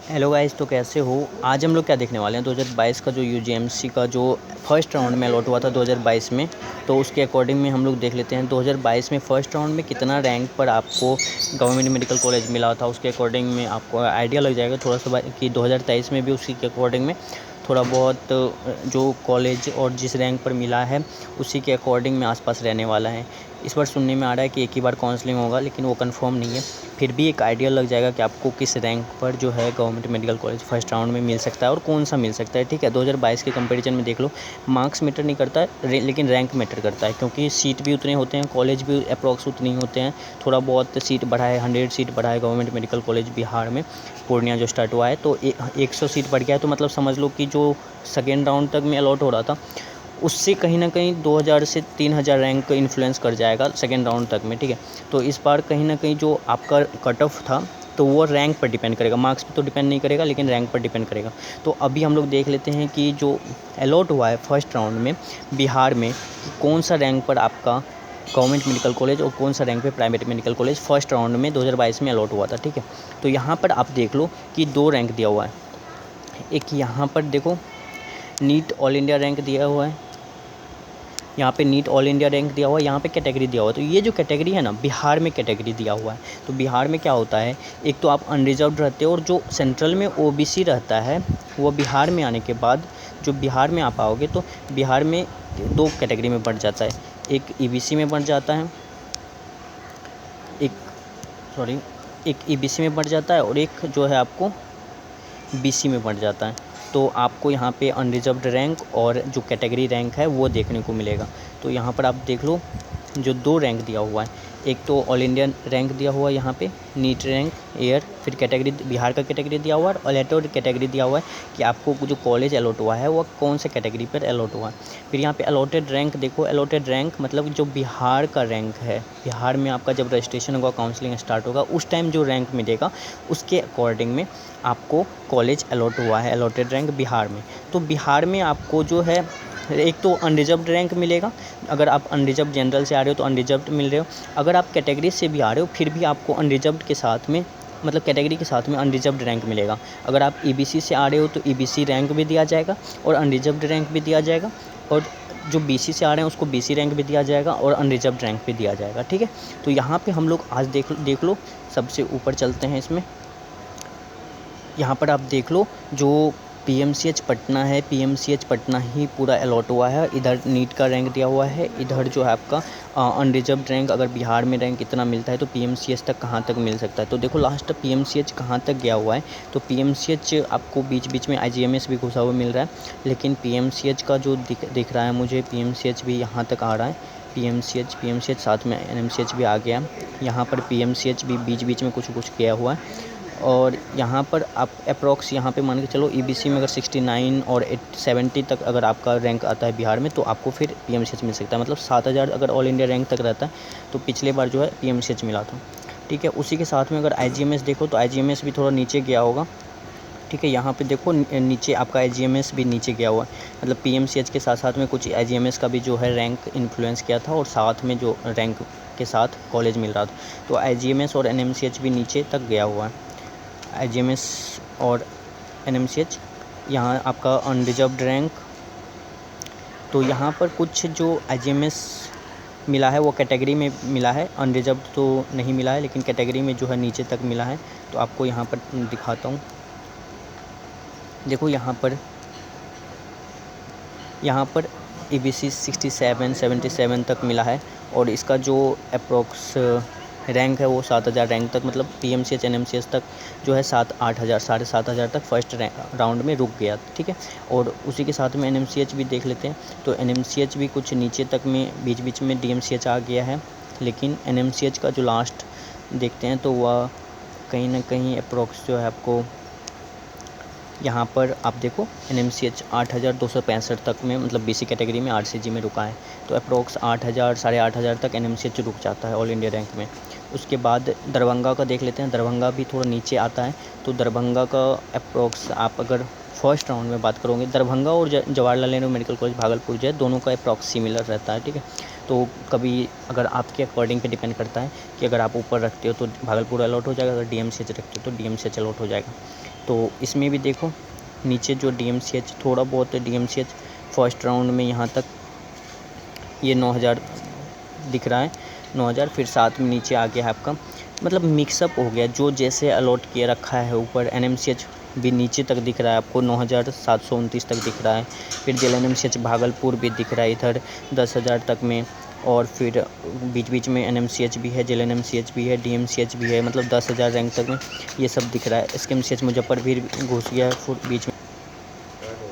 Hello guys, तो कैसे हो। आज हम लोग क्या देखने वाले हैं 2022 का जो यूजीएमसी का जो फर्स्ट राउंड में अलॉट हुआ था 2022 में। तो उसके अकॉर्डिंग में हम लोग देख लेते हैं 2022 में फ़र्स्ट राउंड में कितना रैंक पर आपको गवर्नमेंट मेडिकल कॉलेज मिला था। उसके अकॉर्डिंग में आपको आइडिया लग जाएगा थोड़ा सा कि 2023 में भी उसी के अकॉर्डिंग में थोड़ा बहुत जो कॉलेज और जिस रैंक पर मिला है उसी के अकॉर्डिंग में आसपास रहने वाला है। इस बार सुनने में आ रहा है कि एक ही बार काउंसलिंग होगा, लेकिन वो कंफर्म नहीं है। फिर भी एक आइडिया लग जाएगा कि आपको किस रैंक पर जो है government medical college first round में मिल सकता है और कौन सा मिल सकता है। ठीक है, 2022 के कंपैरिजन में देख लो, मार्क्स मैटर नहीं करता है लेकिन रैंक मैटर करता है, क्योंकि सीट भी उतने होते हैं, कॉलेज भी अप्रॉक्स उतने ही होते हैं। थोड़ा बहुत सीट बढ़ा है, 100 सीट बढ़ा है गवर्नमेंट मेडिकल कॉलेज बिहार में, पूर्णिया जो स्टार्ट हुआ है तो 100 सीट बढ़ गया है। तो मतलब समझ लो कि जो सेकेंड राउंड तक में अलॉट हो रहा था उससे कहीं ना कहीं 2000 से 3000 रैंक इन्फ्लुएंस कर जाएगा सेकेंड राउंड तक में। ठीक है, तो इस बार कहीं ना कहीं जो आपका कट ऑफ था तो वो रैंक पर डिपेंड करेगा, मार्क्स पे तो डिपेंड नहीं करेगा लेकिन रैंक पर डिपेंड करेगा। तो अभी हम लोग देख लेते हैं कि जो अलॉट हुआ है फर्स्ट राउंड में बिहार में, कौन सा रैंक पर आपका गवर्नमेंट मेडिकल कॉलेज और कौन सा रैंक पे private medical college first round में 2022 में अलॉट हुआ था। ठीक है, तो यहाँ पर आप देख लो कि 2 रैंक दिया हुआ है। एक यहाँ पर देखो नीट ऑल इंडिया रैंक दिया हुआ है, यहाँ पे नीट ऑल इंडिया रैंक दिया हुआ है, यहाँ पे कैटेगरी दिया हुआ है। तो ये जो कैटेगरी है ना, बिहार में कैटेगरी दिया हुआ है। तो बिहार में क्या होता है, एक तो आप अनरिजर्व्ड रहते हो और जो सेंट्रल में ओबीसी रहता है वो बिहार में आने के बाद जो बिहार में आप आओगे तो बिहार में 2 कैटेगरी में बढ़ जाता है। एक ईबीसी में बढ़ जाता है, एक ईबीसी में बढ़ जाता है और एक जो है आपको बीसी में बढ़ जाता है। तो आपको यहाँ पे अनरिजर्व्ड रैंक और जो कैटेगरी रैंक है वो देखने को मिलेगा। तो यहाँ पर आप देख लो जो 2 रैंक दिया हुआ है, एक तो ऑल इंडियन रैंक दिया हुआ है यहाँ पे नीट रैंक एयर, फिर कैटेगरी बिहार का कैटेगरी दिया हुआ है और अलॉटेड कैटेगरी दिया हुआ है कि आपको जो कॉलेज अलॉट हुआ है वो कौन से कैटेगरी पर अलॉट हुआ है। फिर यहाँ पे अलॉटेड रैंक देखो, अलॉटेड रैंक मतलब जो बिहार का रैंक है, बिहार में आपका जब रजिस्ट्रेशन होगा, काउंसलिंग स्टार्ट होगा, उस टाइम जो रैंक मिलेगा उसके अकॉर्डिंग में आपको कॉलेज अलॉट हुआ है, अलॉटेड रैंक बिहार में। तो बिहार में आपको जो है एक तो अनरिजर्व्ड रैंक मिलेगा, अगर आप अनरिजर्व जनरल से आ रहे हो तो अनरिजर्व्ड मिल रहे हो। अगर आप कैटेगरी से भी आ रहे हो फिर भी आपको अनरिजर्व्ड के साथ में, मतलब कैटेगरी के साथ में अनरिजर्व्ड रैंक मिलेगा। अगर आप ईबीसी से आ रहे हो तो ईबीसी रैंक भी दिया जाएगा और अनरिजर्व्ड रैंक भी दिया जाएगा, और जो बीसी से आ रहे हैं उसको बीसी रैंक भी दिया जाएगा और अनरिजर्व्ड रैंक भी दिया जाएगा। ठीक है, तो यहाँ पे हम लोग आज देख लो सबसे ऊपर चलते हैं इसमें। यहाँ पर आप देख लो जो पीएमसीएच पटना है, पीएमसीएच पटना ही पूरा अलॉट हुआ है। इधर नीट का रैंक दिया हुआ है, इधर जो है आपका अनरिजर्व्ड रैंक, अगर बिहार में रैंक इतना मिलता है तो पीएमसीएच तक कहाँ तक मिल सकता है। तो देखो लास्ट पीएमसीएच कहाँ तक गया हुआ है। तो पीएमसीएच आपको बीच बीच में आईजीएमएस भी घुसा हुआ मिल रहा है, लेकिन पीएमसीएच का जो दिख रहा है मुझे, पीएमसीएच भी यहाँ तक आ रहा है। पीएमसीएच साथ में एनएमसीएच भी आ गया। यहाँ पर पीएमसीएच भी बीच बीच में कुछ गया हुआ है। और यहाँ पर आप अप्रॉक्स यहाँ पे मान के चलो ईबीसी में अगर 69 और 70 तक अगर आपका रैंक आता है बिहार में तो आपको फिर पीएमसीएच मिल सकता है। मतलब 7000 अगर ऑल इंडिया रैंक तक रहता है तो पिछले बार जो है पीएमसीएच मिला था। ठीक है, उसी के साथ में अगर आईजीएमएस देखो तो आईजीएमएस भी थोड़ा नीचे गया होगा। ठीक है, यहाँ पे देखो नीचे आपका आईजीएमएस भी नीचे गया हुआ है, मतलब पीएमसीएच के साथ साथ में कुछ आईजीएमएस का भी जो है रैंक इन्फ्लुएंस किया था और साथ में जो रैंक के साथ कॉलेज मिल रहा था। तो आईजीएमएस और एनएमसीएच भी नीचे तक गया हुआ है, आईजीएमएस और एनएमसीएच। यहाँ आपका अनरिजर्व्ड रैंक, तो यहाँ पर कुछ जो आईजीएमएस मिला है वो कैटेगरी में मिला है, अनरिजर्व्ड तो नहीं मिला है लेकिन कैटेगरी में जो है नीचे तक मिला है। तो आपको यहाँ पर दिखाता हूँ, देखो यहाँ पर ईबीसी 67 77 तक मिला है और इसका जो अप्रोक्स रैंक है वो 7000 रैंक तक, मतलब पीएमसीएच एनएमसीएच तक जो है 7-8 हज़ार 7,500 तक फर्स्ट राउंड में रुक गया। ठीक है, और उसी के साथ में एनएमसीएच भी देख लेते हैं। तो एनएमसीएच भी कुछ नीचे तक में बीच बीच में डीएमसीएच आ गया है, लेकिन एनएमसीएच का जो लास्ट देखते हैं तो वह कहीं ना कहीं अप्रोक्स जो है आपको यहाँ पर आप देखो एनएमसीएच 8265 तक में, मतलब बीसी कैटेगरी में आरसीजी में रुका है। तो अप्रोक्स 8000 8,500 तक एनएमसीएच रुक जाता है ऑल इंडिया रैंक में। उसके बाद दरभंगा का देख लेते हैं, दरभंगा भी थोड़ा नीचे आता है। तो दरभंगा का अप्रोक्स आप अगर फर्स्ट राउंड में बात करोगे, दरभंगा और जवाहरलाल नेहरू मेडिकल कॉलेज भागलपुर जो है दोनों का अप्रॉक्स सिमिलर रहता है। ठीक है, तो कभी अगर आपके अकॉर्डिंग पे डिपेंड करता है कि अगर आप ऊपर रखते हो तो भागलपुर अलॉट हो जाएगा, अगर डीएमसीएच रखते हो तो डीएमसीएच अलॉट हो जाएगा। तो इसमें भी देखो नीचे जो DMCH थोड़ा बहुत DMCH फर्स्ट राउंड में यहाँ तक ये 9000 दिख रहा है, 9000, फिर साथ में नीचे आ गया है आपका, मतलब मिक्सअप हो गया जो जैसे अलॉट किया रखा है। ऊपर NMCH भी नीचे तक दिख रहा है आपको, 9729 तक दिख रहा है। फिर JNMCH भागलपुर भी दिख रहा है इधर 10,000 तक में, और फिर बीच बीच में NMCH भी है, JNMCH भी है, DMCH भी है, मतलब 10,000 रैंक तक में ये सब दिख रहा है। SKMCH मुजफ्फरपुर घुस गया है बीच में।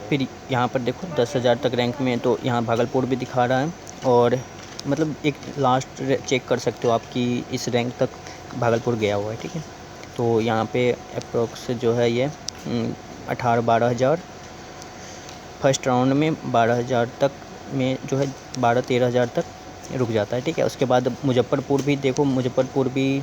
फिर यहाँ पर देखो 10,000 तक रैंक में, तो यहाँ भागलपुर भी दिखा रहा है, और मतलब एक लास्ट चेक कर सकते हो आपकी इस रैंक तक भागलपुर गया हुआ है, ठीक है। तो यहाँ पे अप्रोक्स जो है ये 12,000 फर्स्ट राउंड में, 12,000 तक में जो है 12-13,000 तक रुक जाता है, ठीक है। उसके बाद मुजफ्फरपुर भी देखो, मुजफ्फरपुर भी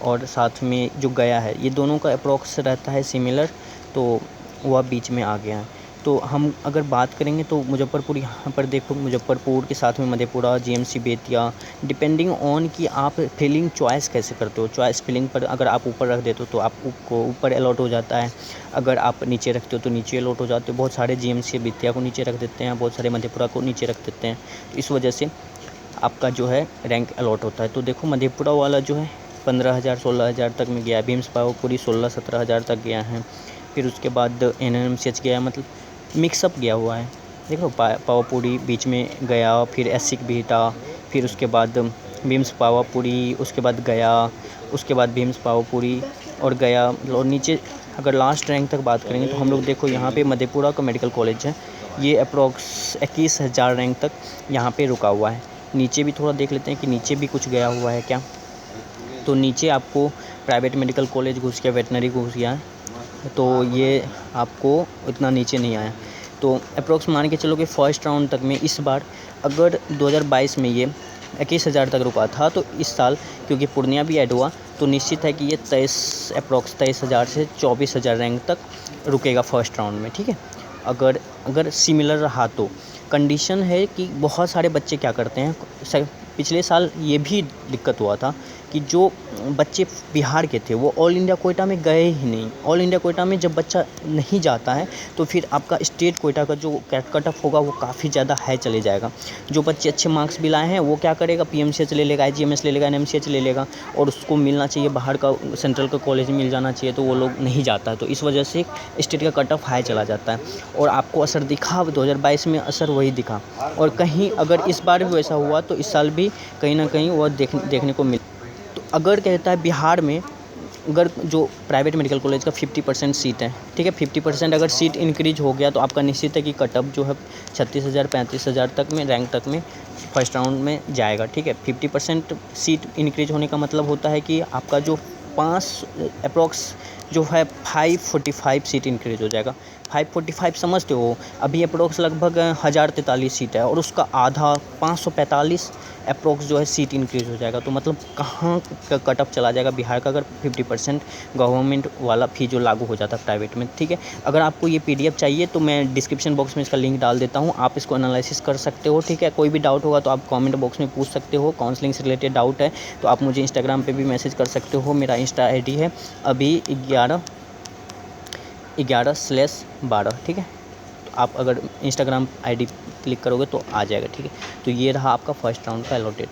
और साथ में जो गया है, ये दोनों का अप्रोक्स रहता है सिमिलर, तो वह बीच में आ गया है। तो हम अगर बात करेंगे तो मुजफ्फरपुर, यहाँ पर देखो मुजफ्फरपुर के साथ में Madhepura, GMC Bettiah, depending on कि आप फिलिंग चॉइस कैसे करते हो। चॉइस फिलिंग पर अगर आप ऊपर रख देते हो तो आपको ऊपर अलॉट हो जाता है, अगर आप नीचे रखते हो तो नीचे अलॉट हो जाते हो। बहुत सारे GMC बेतिया को नीचे रख देते हैं, बहुत सारे मधेपुरा को नीचे रख देते हैं, तो इस वजह से आपका जो है रैंक अलॉट होता है। तो देखो मधेपुरा वाला जो है 15,000 16,000 तक में गया है, भीम्स पावापुरी 16-17,000 तक गया है। फिर उसके बाद NMCH गया, मतलब मिक्सअप गया हुआ है। देखो पावापुरी बीच में गया, फिर एसिक बीटा, फिर उसके बाद भीम्स पावापुरी, उसके बाद गया, उसके बाद भीम्स पावापुरी और गया। और नीचे अगर लास्ट रैंक तक बात करेंगे तो हम लोग देखो यहाँ पे मधेपुरा का मेडिकल कॉलेज है, ये अप्रोक्स 21,000 रैंक तक यहाँ पे रुका हुआ है। नीचे भी थोड़ा देख लेते हैं कि नीचे भी कुछ गया हुआ है क्या। तो नीचे आपको प्राइवेट मेडिकल कॉलेज घुस गया, वेटनरी घुस गया है, तो ये आपको उतना नीचे नहीं आया। तो अप्रोक्स मान के चलो कि फर्स्ट राउंड तक में इस बार अगर 2022 में ये 21,000 तक रुका था, तो इस साल क्योंकि पूर्णिया भी ऐड हुआ तो निश्चित है कि ये 23,000 से 24,000 रैंक तक रुकेगा फर्स्ट राउंड में, ठीक है। अगर सिमिलर रहा तो कंडीशन है कि बहुत सारे बच्चे क्या करते हैं, पिछले साल ये भी दिक्कत हुआ था कि जो बच्चे बिहार के थे वो ऑल इंडिया कोटा में गए ही नहीं। ऑल इंडिया कोटा में जब बच्चा नहीं जाता है तो फिर आपका स्टेट कोटा का जो कट ऑफ होगा वो काफ़ी ज़्यादा हाई चले जाएगा। जो बच्चे अच्छे मार्क्स भी लाए हैं वो क्या करेगा, PMCH ले लेगा, IGMS ले लेगा, NMCH ले लेगा, और उसको मिलना चाहिए बाहर का सेंट्रल का कॉलेज मिल जाना चाहिए, तो वो लोग नहीं जाता है। तो इस वजह से स्टेट का कट ऑफ हाई चला जाता है, और आपको असर दिखा 2022 में, असर वही दिखा। और कहीं अगर इस बार भी वैसा हुआ तो इस साल भी कहीं ना कहीं वह देखने को मिला। तो अगर कहता है बिहार में अगर जो प्राइवेट मेडिकल कॉलेज का 50% सीट है, ठीक है, 50% अगर सीट इंक्रीज हो गया तो आपका निश्चित है कि कटअप जो है 36,000 35,000 तक में रैंक तक में फर्स्ट राउंड में जाएगा, ठीक है। 50% सीट इंक्रीज होने का मतलब होता है कि आपका जो 5 अप्रॉक्स जो है 545 सीट इंक्रीज हो जाएगा। 545 समझते हो, अभी अप्रोक्स लगभग 1043 सीट है, और उसका आधा 545 अप्रोक्स जो है सीट इंक्रीज हो जाएगा। तो मतलब कहाँ का कट ऑफ चला जाएगा बिहार का अगर 50% गवर्नमेंट वाला फी जो लागू हो जाता है प्राइवेट में, ठीक है। अगर आपको ये PDF चाहिए तो मैं डिस्क्रिप्शन बॉक्स में इसका लिंक डाल देता हूँ, आप इसको एनालिसिस कर सकते हो, ठीक है। कोई भी डाउट होगा तो आप कमेंट बॉक्स में पूछ सकते हो। काउंसलिंग से रिलेटेड डाउट है तो आप मुझे इंस्टाग्राम पे भी मैसेज कर सकते हो, मेरा इंस्टा ID है अभी 11/12, ठीक है। तो आप अगर इंस्टाग्राम ID क्लिक करोगे तो आ जाएगा, ठीक है। तो ये रहा आपका फर्स्ट राउंड का अलॉटेड।